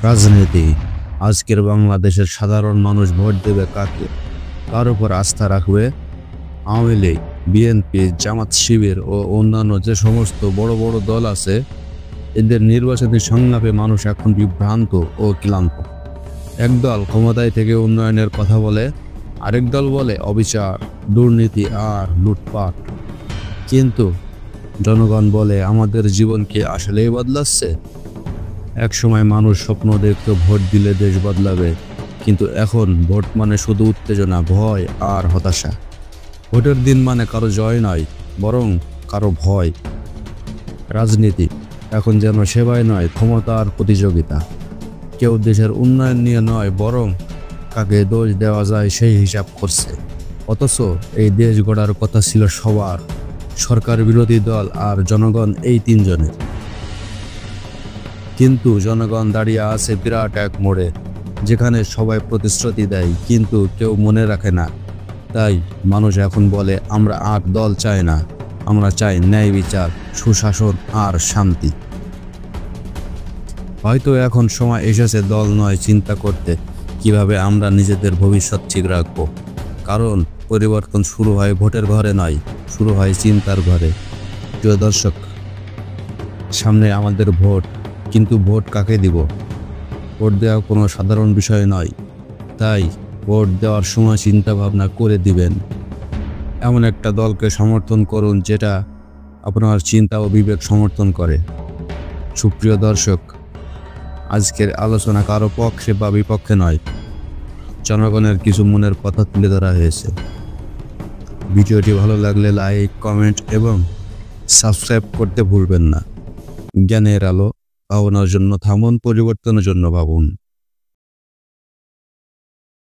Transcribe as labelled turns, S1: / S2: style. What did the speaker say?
S1: রাজনীতি। আজকের বাংলাদেশের সাধারণ মানুষ ভোট দেবে কাকে? কার উপর আস্থা রাখবে? আওয়ামী লীগ, বিএনপি, জামাত শিবির ও অন্যান্য যে সমস্ত বড় বড় দল আছে, এদের নির্বাচনী সংলাপে মানুষ এখন বিভ্রান্ত ও ক্লান্ত। একদল ক্ষমতায় থেকে উন্নয়নের কথা বলে, আরেক দল বলে অবিচার, দুর্নীতি আর লুটপাট। কিন্তু জনগণ বলে আমাদের জীবন কি আসলেই বদলাচ্ছে? এক সময় মানুষ স্বপ্ন দেখত ভোট দিলে দেশ বদলাবে, কিন্তু এখন ভোট মানে শুধু উত্তেজনা, ভয় আর হতাশা। ভোটের দিন মানে কারো জয় নয়, বরং কারো ভয়। রাজনীতি এখন যেন সেবায় নয়, ক্ষমতা আর প্রতিযোগিতা। কেউ দেশের উন্নয়ন নিয়ে নয়, বরং কাকে দোষ দেওয়া যায় সেই হিসাব করছে। অথচ এই দেশ গড়ার কথা ছিল সবার, সরকার, বিরোধী দল আর জনগণ, এই তিনজনের। কিন্তু জনগণ দাঁড়িয়ে আছে বিরাট এক মোড়ে, যেখানে সবাই প্রতিশ্রুতি দেয় কিন্তু কেউ মনে রাখে না। তাই মানুষ এখন বলে, আমরা আর দল চাই না, আমরা চাই ন্যায় বিচার, সুশাসন আর শান্তি। হয়তো এখন সময় এসেছে দল নয়, চিন্তা করতে কিভাবে আমরা নিজেদের ভবিষ্যৎ ঠিক রাখবো। কারণ পরিবর্তন শুরু হয় ভোটের ঘরে নয়, শুরু হয় চিন্তার ঘরে। প্রিয় দর্শক, সামনে আমাদের ভোট, কিন্তু ভোট কাকে দিব? ভোট দেওয়া কোনো সাধারণ বিষয় নয়। তাই ভোট দেওয়ার সময় চিন্তা ভাবনা করে দিবেন। এমন একটা দলকে সমর্থন করুন যেটা আপনার চিন্তা ও বিবেক সমর্থন করে। সুপ্রিয় দর্শক, আজকের আলোচনা কারো পক্ষে বা বিপক্ষে নয়, জনগণের কিছু মনের কথা তুলে ধরা হয়েছে। ভিডিওটি ভালো লাগলে লাইক, কমেন্ট এবং সাবস্ক্রাইব করতে ভুলবেন না। জ্ঞানের আলো, ভাবনার জন্য থামুন, পরিবর্তনের জন্য ভাবুন।